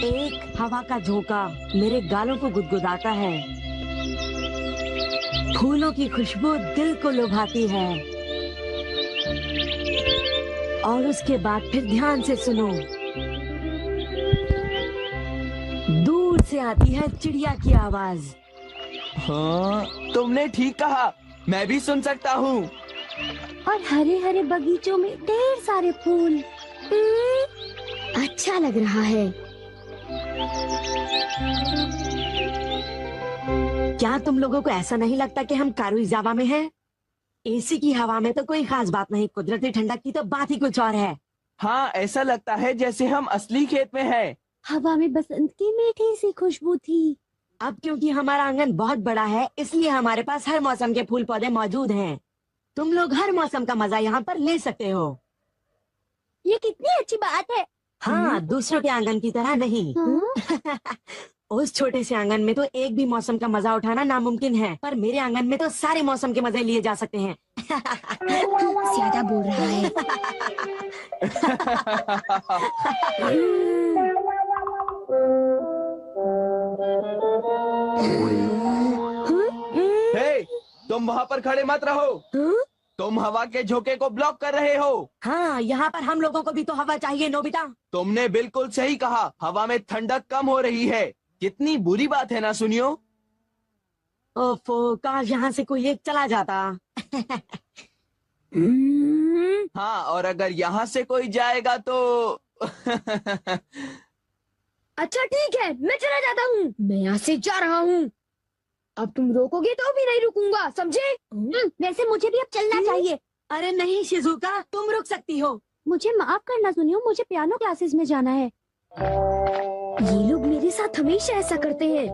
एक हवा का झोंका मेरे गालों को गुदगुदाता है। फूलों की खुशबू दिल को लुभाती है। और उसके बाद फिर ध्यान से सुनो, दूर से आती है चिड़िया की आवाज। हाँ, तुमने ठीक कहा, मैं भी सुन सकता हूँ। और हरे हरे बगीचों में ढेर सारे फूल। अच्छा लग रहा है। क्या तुम लोगों को ऐसा नहीं लगता कि हम कारुइजावा में हैं? एसी की हवा में तो कोई खास बात नहीं, कुदरती ठंडक की तो बात ही कुछ और है। हाँ, ऐसा लगता है जैसे हम असली खेत में हैं। हवा में बसंत की मीठी सी खुशबू थी। अब क्योंकि हमारा आंगन बहुत बड़ा है, इसलिए हमारे पास हर मौसम के फूल पौधे मौजूद हैं। तुम लोग हर मौसम का मजा यहाँ पर ले सकते हो। ये कितनी अच्छी बात है। हाँ, दूसरों के आंगन की तरह नहीं। उस छोटे से आंगन में तो एक भी मौसम का मजा उठाना नामुमकिन है, पर मेरे आंगन में तो सारे मौसम के मजे लिए जा सकते हैं। ज्यादा बोल रहा है। हे, तुम वहाँ पर खड़े मत रहो। तुम हवा के झोंके को ब्लॉक कर रहे हो। हाँ, यहाँ पर हम लोगों को भी तो हवा चाहिए नोबिता। तुमने बिल्कुल सही कहा, हवा में ठंडक कम हो रही है। कितनी बुरी बात है ना सुनियो। ओफो, काश यहाँ से कोई एक चला जाता। हाँ, और अगर यहाँ से कोई जाएगा तो अच्छा ठीक है, मैं चला जाता हूँ। मैं यहाँ से जा रहा हूँ। अब तुम रोकोगे तो भी नहीं रुकूंगा, समझे? वैसे मुझे भी अब चलना चाहिए। अरे नहीं शिजुका, तुम रुक सकती हो। मुझे माफ करना सुनियो, मुझे पियानो क्लासेस में जाना है। ये लोग मेरे साथ हमेशा ऐसा करते हैं।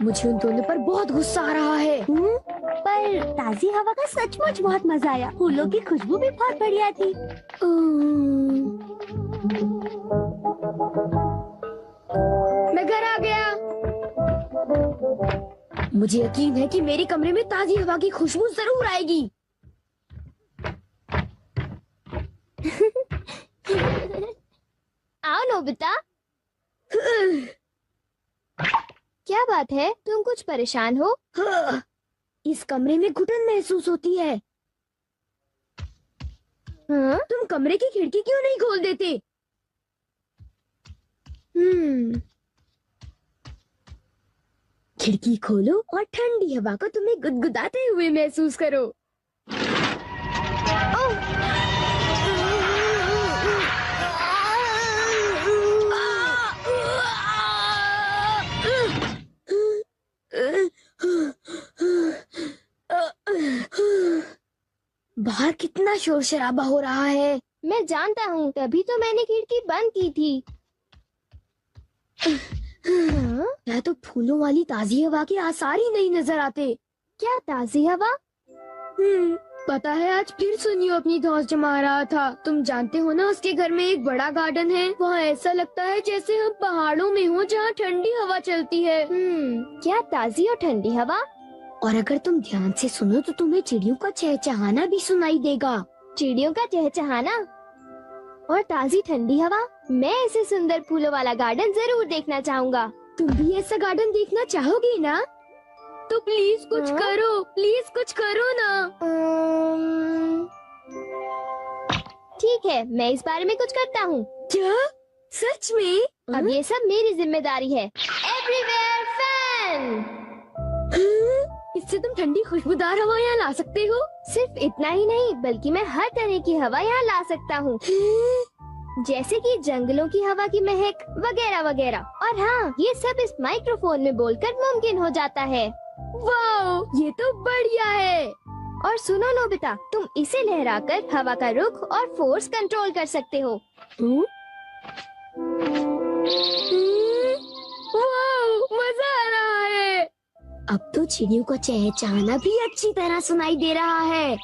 मुझे उन दोनों पर बहुत गुस्सा आ रहा है। पर ताजी हवा का सचमुच बहुत मजा आया। फूलों की खुशबू भी बहुत बढ़िया थी। मैं घर आ गया। मुझे यकीन है कि मेरे कमरे में ताजी हवा की खुशबू जरूर आएगी। आओ नोबिता। क्या बात है, तुम कुछ परेशान हो? इस कमरे में घुटन महसूस होती है। हाँ? तुम कमरे की खिड़की क्यों नहीं खोल देते? खिड़की खोलो और ठंडी हवा को तुम्हें गुदगुदाते हुए महसूस करो। बाहर कितना शोर शराबा हो रहा है। मैं जानता हूँ, तभी तो मैंने खिड़की बंद की थी। क्या तो फूलों वाली ताजी हवा के आसार ही नहीं नजर आते। क्या ताजी हवा? पता है, आज फिर सुनियो अपनी धौंस जमा रहा था। तुम जानते हो ना, उसके घर में एक बड़ा गार्डन है। वहाँ ऐसा लगता है जैसे हम पहाड़ों में हो, जहाँ ठंडी हवा चलती है। क्या ताजी और ठंडी हवा? और अगर तुम ध्यान से सुनो तो तुम्हें चिड़ियों का चहचहाना भी सुनाई देगा। चिड़ियों का चहचहाना और ताजी ठंडी हवा। मैं ऐसे सुंदर फूलों वाला गार्डन जरूर देखना चाहूँगा। तुम भी ऐसा गार्डन देखना चाहोगी ना? तो प्लीज कुछ करो, प्लीज कुछ करो ना। ठीक है, मैं इस बारे में कुछ करता हूँ। क्या? सच में? अब ये सब मेरी जिम्मेदारी है। Everywhere fan. इससे तुम ठंडी खुशबूदार हवा यहाँ ला सकते हो? सिर्फ इतना ही नहीं, बल्कि मैं हर तरह की हवा यहाँ ला सकता हूँ। जैसे कि जंगलों की हवा की महक वगैरह वगैरह। और हाँ, ये सब इस माइक्रोफोन में बोलकर मुमकिन हो जाता है। वाह, ये तो बढ़िया है। और सुनो नोबिता, तुम इसे लहराकर हवा का रुख और फोर्स कंट्रोल कर सकते हो। वाह, मजा आ रहा है। अब तो चिड़ियों का चहचहाना भी अच्छी तरह सुनाई दे रहा है।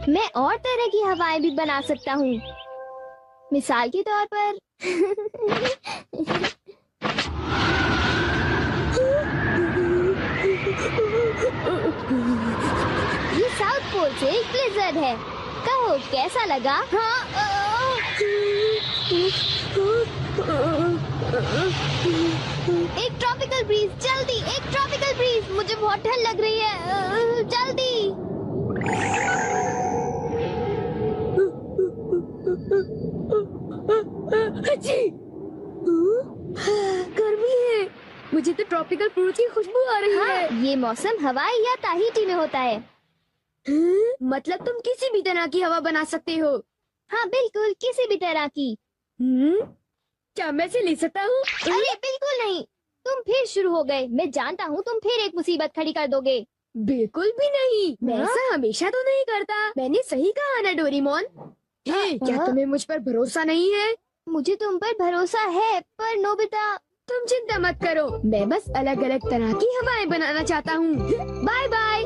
मैं और तरह की हवाएं भी बना सकता हूँ। मिसाल के तौर पर ये साउथ पोल से एक ब्लिज़र्ड है। कहो कैसा लगा? हाँ, एक ट्रॉपिकल ब्रीज, जल्दी एक ट्रॉपिकल ब्रीज, मुझे बहुत ठंड लग रही है, जल्दी। गर्मी है, मुझे तो ट्रॉपिकल फ्रूट की खुशबू आ रही है। ये मौसम हवाई या ताहिती में होता है। मतलब तुम किसी भी तरह की हवा बना सकते हो? हाँ बिल्कुल, किसी भी तरह की। क्या मैं इसे ले सकता हूँ? अरे बिल्कुल नहीं, तुम फिर शुरू हो गए। मैं जानता हूँ तुम फिर एक मुसीबत खड़ी कर दोगे। बिल्कुल भी नहीं, मैं ऐसा हमेशा तो नहीं करता। मैंने सही कहा ना डोरेमोन। क्या तुम्हें मुझ पर भरोसा नहीं है? मुझे तुम पर भरोसा है, पर नोबिता तुम चिंता मत करो, मैं बस अलग अलग तरह की हवाएं बनाना चाहता हूँ। Bye bye.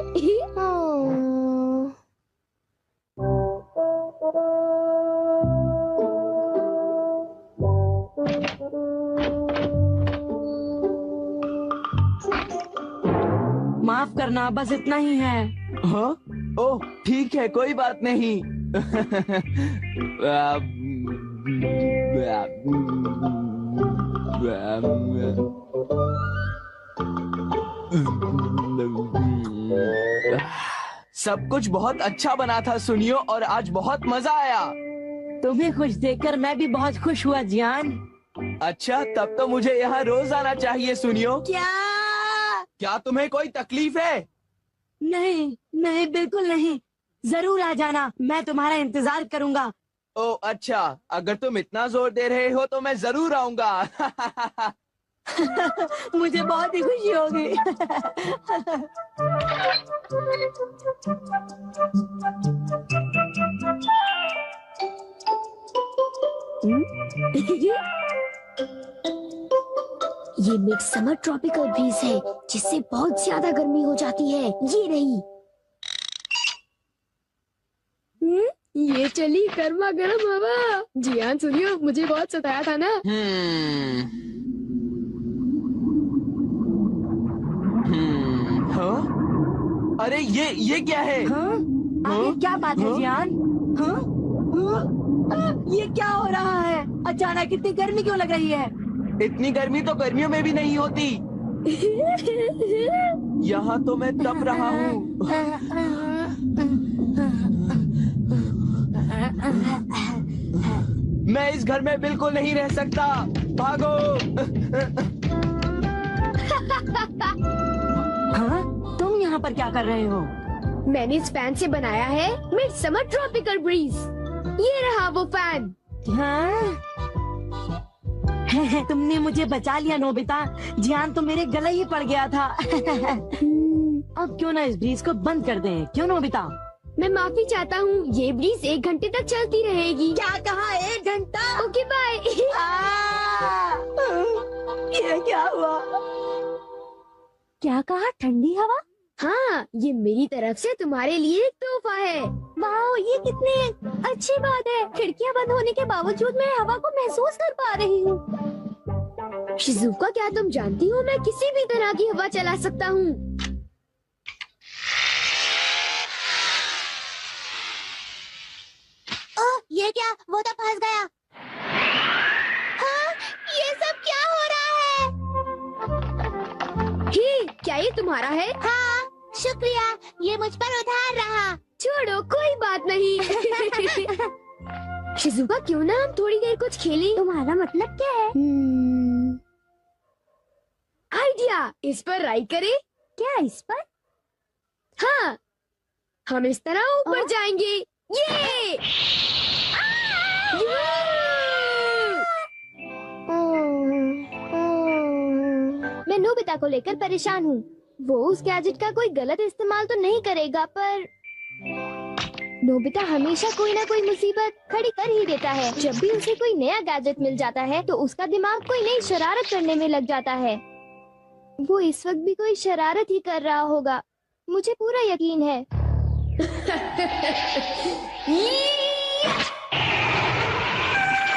माफ करना, बस इतना ही है। हाँ? ओह ठीक है, कोई बात नहीं। सब कुछ बहुत अच्छा बना था सुनियो, और आज बहुत मजा आया। तुम्हें खुश देखकर मैं भी बहुत खुश हुआ जियान। अच्छा, तब तो मुझे यहाँ रोज आना चाहिए सुनियो। क्या तुम्हें कोई तकलीफ है? नहीं नहीं, बिल्कुल नहीं। जरूर आ जाना, मैं तुम्हारा इंतजार करूंगा। ओह अच्छा, अगर तुम इतना जोर दे रहे हो तो मैं जरूर आऊंगा। मुझे बहुत ही खुशी होगी। ये मिड समर ट्रॉपिकल ब्रीज है, जिससे बहुत ज्यादा गर्मी हो जाती है। ये रही। ये चली गर्मा गर्म हवा। जियान सुनियो, मुझे बहुत सताया था ना। हाँ? अरे ये क्या है? हाँ? आगे क्या बात है जियान? हाँ? ये क्या हो रहा है? अचानक इतनी गर्मी क्यों लग रही है? इतनी गर्मी तो गर्मियों में भी नहीं होती। यहाँ तो मैं तप रहा हूँ। मैं इस घर में बिल्कुल नहीं रह सकता। भागो। हाँ? तुम यहाँ पर क्या कर रहे हो? मैंने इस फैन से बनाया है मिड समर ट्रॉपिकल ब्रीज। ये रहा वो फैन। हाँ? तुमने मुझे बचा लिया नोबिता। जियान तो मेरे गले ही पड़ गया था। अब क्यों ना इस ब्रीज को बंद कर दें? क्यों नोबिता? मैं माफी चाहता हूँ, ये ब्रीज 1 घंटे तक चलती रहेगी। क्या कहा? 1 घंटा? Okay bye. ये क्या हुआ? क्या कहा? ठंडी हवा? हाँ, ये मेरी तरफ से तुम्हारे लिए एक तोहफा है। वाह, ये कितनी अच्छी बात है। खिड़कियाँ बंद होने के बावजूद मैं हवा को महसूस कर पा रही हूँ। शिजुका, क्या तुम जानती हो मैं किसी भी तरह की हवा चला सकता हूँ। ये क्या? वो तो फंस गया। हाँ, ये सब क्या हो रहा है? ही, क्या ये तुम्हारा है? हाँ, शुक्रिया, ये मुझ पर उधार रहा। छोड़ो, कोई बात नहीं। शिजुका, क्यों ना हम थोड़ी देर कुछ खेलें? तुम्हारा मतलब क्या है? आइडिया, इस पर राइड करें? क्या इस पर? हाँ, हम इस तरह ऊपर जाएंगे। ये मैं नोबिता को लेकर परेशान हूँ। वो उस गैजेट का कोई गलत इस्तेमाल तो नहीं करेगा, पर नोबिता हमेशा कोई ना कोई मुसीबत खड़ी कर ही देता है। जब भी उसे कोई नया गैजेट मिल जाता है तो उसका दिमाग कोई नई शरारत करने में लग जाता है। वो इस वक्त भी कोई शरारत ही कर रहा होगा, मुझे पूरा यकीन है।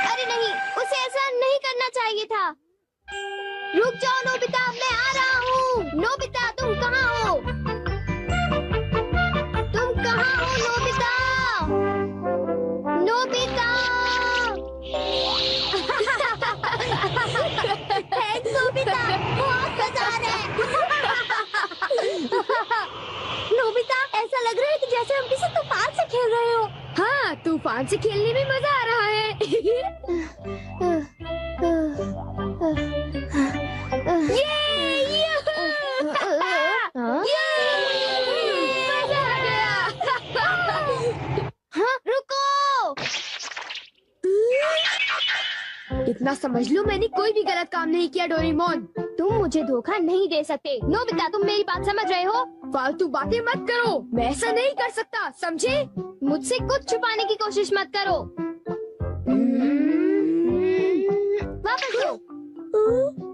अरे नहीं, उसे ऐसा नहीं करना चाहिए था। रुक जाओ नोबिता, मैं आ रहा हूँ। नोबिता, तुम कहाँ हो? तुम कहाँ हो नोबिता? नोबिता! तूफान से खेलने में मजा आ रहा है। मजा आ गया। हाँ, रुको। इतना समझ लो मैंने कोई भी गलत काम नहीं किया डोरेमोन। तुम मुझे धोखा नहीं दे सकते। नोबिता, तुम मेरी बात समझ रहे हो? फालतू बातें मत करो, मैं ऐसा नहीं कर सकता, समझे? मुझसे कुछ छुपाने की कोशिश मत करो। वापस दो।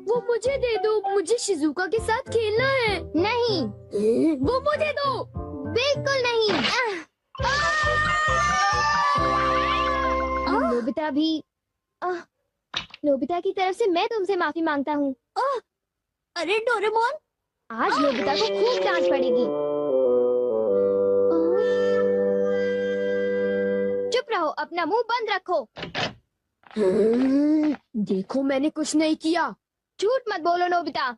वो मुझे दे दो, मुझे शिजुका के साथ खेलना है। नहीं, वो मुझे दो। बिल्कुल नहीं। नोबिता भी। नोबिता की तरफ से मैं तुमसे माफी मांगता हूँ। अरे डोरेमोन, आज नोबिता को खूब डांट पड़ेगी। चुप रहो, अपना मुंह बंद रखो। देखो मैंने कुछ नहीं किया। झूठ मत बोलो नोबिता।